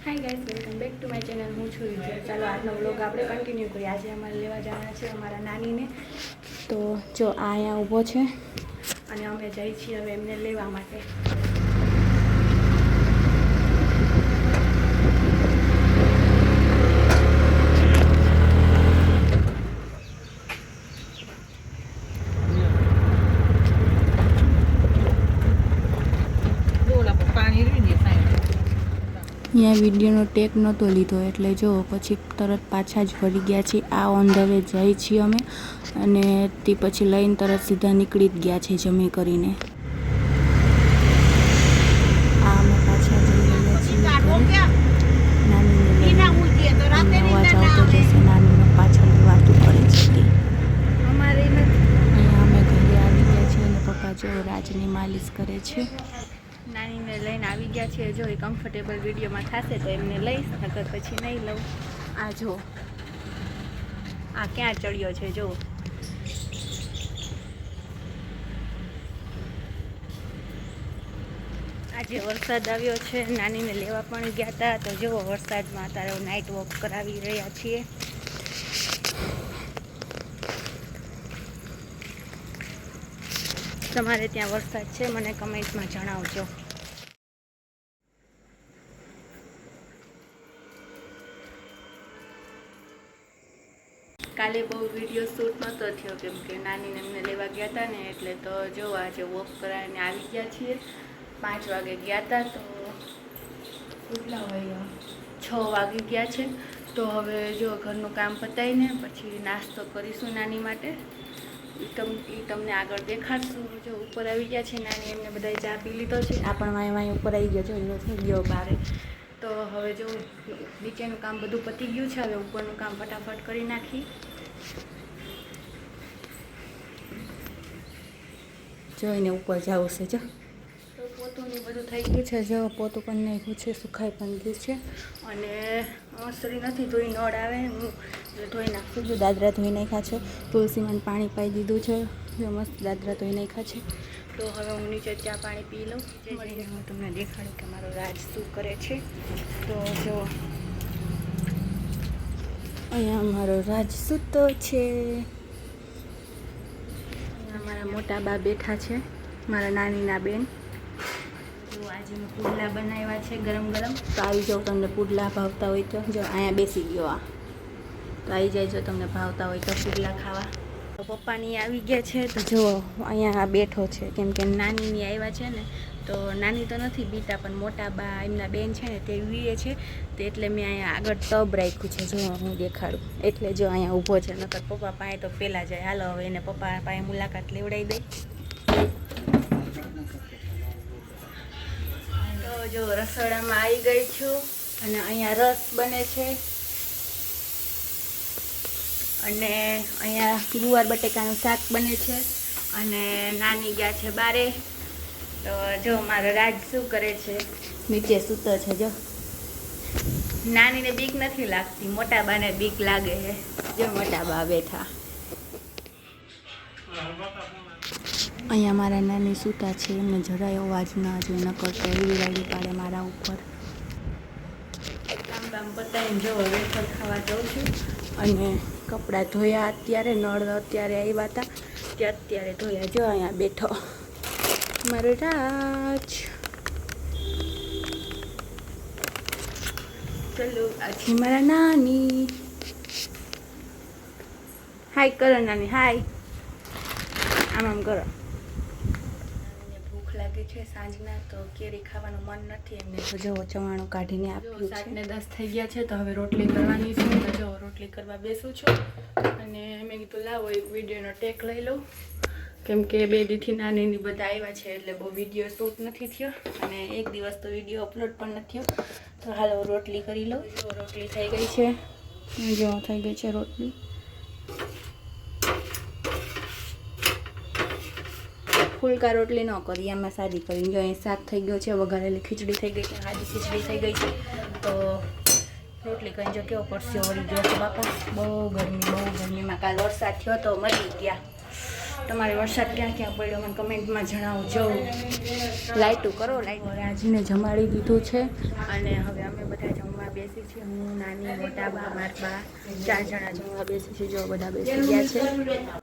Hi guys, welcome back to my channel. હું છું user. ચાલો આજનો વ્લોગ આપણે કન્ટિન્યુ કરીએ. આજે અમારે લેવા જવાના છે અમારા નાનીને. તો જો આ અહીંયા ઊભો છે અને અમે જઈએ છીએ હવે એમને લેવા માટે. અહીંયા વિડીયોનો ટેક નહોતો લીધો એટલે જો પછી તરત પાછા જ ફરી ગયા છીએ. આ ઓન ધ વે જઈએ છીએ અમે અને તે પછી લઈને તરત સીધા નીકળી જ ગયા છે જમી કરીને. આ અમે પાછા જઈ રહ્યા છીએ નાનીને અવાજ આવતો જશે. નાનીને પાછળની વાતો કરે છે અમારે અહીંયા અમે ઘરે આવી ગયા છીએ અને પપ્પા જો રાજની માલિશ કરે છે. નાનીને લઈને આવી ગયા છે. જો એ કમ્ફર્ટેબલ વિડીયોમાં થશે તો એમને લઈશ, નકર પછી નહીં લઉં. આ જો આ ક્યાં ચડ્યો છે જો. આજે વરસાદ આવ્યો છે. નાનીને લેવા પણ ગયા હતા તો જો વરસાદમાં તારો નાઇટ વોક કરાવી રહ્યા છીએ. તમારે ત્યાં વરસાદ છે મને કમેન્ટમાં જણાવજો. કાલે બહુ વિડીયો શૂટ નહોતો થયો કેમ કે નાનીને એમને લેવા ગયા હતા ને એટલે. તો જો આજે વોક કરાવીને આવી ગયા છીએ. 5 વાગે ગયા હતા તો કેટલા વાગ્યા 6 વાગી ગયા છે. તો હવે જો ઘરનું કામ પતાવીને પછી નાસ્તો કરીશું નાની માટે. એ તમને આગળ દેખાડશું. જો ઉપર આવી ગયા છે નાની, એમને બધાએ ચા પી લીધો છે. આ પણ વાય ઉપર આવી ગયો છે, એનો થઈ ગયો બારે. તો હવે જો નીચેનું કામ બધું પતી ગયું છે. હવે ઉપરનું કામ ફટાફટ કરી નાખી. જોઈને ઉપર જવું છે. જો તો પોતું ને બધું થઈ ગયું છે. જો પોતું પણ નાખ્યું છે, સુખાઈ પણ ગયું છે. અને મસ્તરી નથી ધોઈ, નળ આવે હું ધોઈ નાખું. જો દાદરા ધોઈ નાખ્યા છે, તુલસીમાં પાણી પાઈ દીધું છે. જો મસ્ત દાદરા ધોઈ નાખ્યા છે. તો હવે હું નીચે ચા પાણી પી લઉં. મળીને હું તમને દેખાડું કે મારો રાજ શું કરે છે. તો જો અહીંયા મારો રાજ સૂતો છે. અહીંયા મારા મોટા બા બેઠા છે, મારા નાનીના બેન. જો આજે મેં પુડલા બનાવ્યા છે ગરમ ગરમ. તો આવી જાઓ તમને પુડલા ભાવતા હોય તો. જો અહીંયા બેસી ગયો આ. તો આવી જાય જો તમને ભાવતા હોય તો પુડલા ખાવા. તો પપ્પાની આવી ગયા છે. તો જો અહીંયા બેઠો છે કેમ કે નાનીની આવ્યા છે ને. તો નાની તો નથી બીતા પણ મોટા બા એમના બેન છે ને તે વીએ છે. તો એટલે મેં અહીંયા આગળ ટબ રાખ્યું છે. જો હું દેખાડું એટલે જો અહીંયા ઊભો છે. નકર પપ્પા પાસે તો પહેલાં જાય. હાલો હવે એને પપ્પા પાસે મુલાકાત લેવડાવી દઈ. તો જો રસોડામાં આવી ગઈ છું અને અહીંયા રસ બને છે અને અહીંયા ગુવાર બટેકાનું શાક બને છે અને નાની ગયા છે બારે. તો જો મારો રાજ શું કરે છે, નીચે સૂતો છે. જો નાનીને બીક નથી લાગતી, મોટા બાને બીક લાગે છે. જો મોટા બા બેઠા. અહીંયા મારા નાની સૂતા છે, એમને જરાય અવાજ ના જોઈએ, નકર તો એવી રાડી પાડે મારા ઉપર. કામ બામ પતાવીને જો વેફર ખાવા જાઉં છું અને કપડાં ધોયા. અત્યારે નળ અત્યારે આવ્યા હતા ત્યાં અત્યારે ધોયા. જો અહીંયા બેઠો મારો રાજ. ચલો આજે મારા નાની. હાય કરો નાની, હાય. આમ કરો. ભૂખ લાગે છે સાંજના તો કેરી ખાવાનું મન નથી એમને. તો જો ચવાણું કાઢીને આપ્યું છે. 7:10 થઈ ગયા છે તો હવે રોટલી કરવાની છે. તો જો રોટલી કરવા બેસું છું અને મેં કીધું લાવો એક વિડીયોનો ટેક લઈ લઉં કેમ કે 2 દીથી નાનીની બધા આવ્યા છે એટલે બહુ વિડીયો શૂટ નથી થયો અને એક દિવસ તો વિડીયો અપલોડ પણ નથી થયો. તો હાલો રોટલી કરી લઉં. જો રોટલી થઈ ગઈ છે. જો થઈ ગઈ છે રોટલી. ફુલકા રોટલી ન કરી, આમાં સાદી કરી. જો અહીં શાક થઈ ગયો છે, વઘારેલી ખીચડી થઈ ગઈ છે, સાદી ખીચડી થઈ ગઈ છે. તો રોટલી કરી જો કેવો પરસ્યો વળી ગયો છે બાપા. બહુ ગરમીમાં કાલ વરસાદ થયો તો મરી ગયા. તમારે વરસાદ ક્યાં ક્યાં પડ્યો મને કમેન્ટમાં જણાવજો. લાઇટું કરો, લાઇટ. રાજને જમાડી દીધું છે અને હવે અમે બધા જમવા બેસી છે. હું, નાની, મોટા બા, મારા બા 4 જણા જમવા બેસી છે. જો બધા બેસી ગયા છે.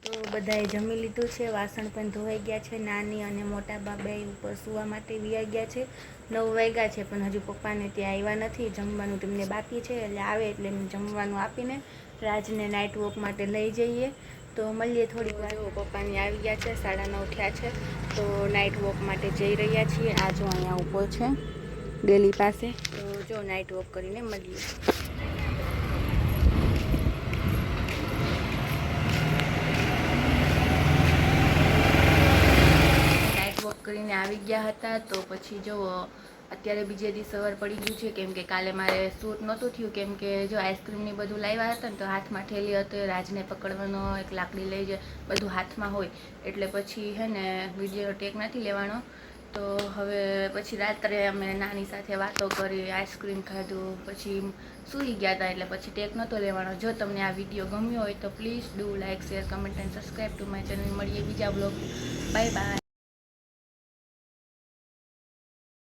તો બધાએ જમી લીધું છે. વાસણ પણ ધોવાઈ ગયા છે. નાની અને મોટા બા બે ઉપર સૂવા માટે વિયા ગયા છે. 9 વાગ્યા છે પણ હજુ પપ્પાને ત્યાં આવ્યા નથી. જમવાનું તેમને બાકી છે, એટલે આવે એટલે એમને જમવાનું આપીને રાજને નાઇટ વોક માટે લઈ જઈએ. તો મળીએ થોડીક વાર. પપ્પાની આવી ગયા છે, 9:30 થયા છે. તો નાઇટ વોક માટે જઈ રહ્યા છીએ. આ જો અહીંયા ઊભો છે ડેલી પાસે. તો જો નાઇટ વોક કરીને મળીએ. કરીને આવી ગયા હતા. તો પછી જો અત્યારે બીજે દી સવાર પડી ગયું છે, કેમ કે કાલે મારે શૂટ નહોતું થયું, કેમ કે જો આઈસ્ક્રીમની બધું લાવ્યા હતા ને તો હાથમાં ઠેલી હતી. રાજને પકડવાનો એક લાકડી લઈ જાય, બધું હાથમાં હોય એટલે પછી હે ને વિડીયો ટેક નથી લેવાનો. તો હવે પછી રાત્રે અમે નાની સાથે વાતો કરી, આઈસ્ક્રીમ ખાધું, પછી સૂઈ ગયા હતા એટલે પછી ટેક નહોતો લેવાનો. જો તમને આ વિડીયો ગમ્યો હોય તો please do like, share, comment and subscribe two my channel. મળીએ બીજા બ્લોગ. Bye bye.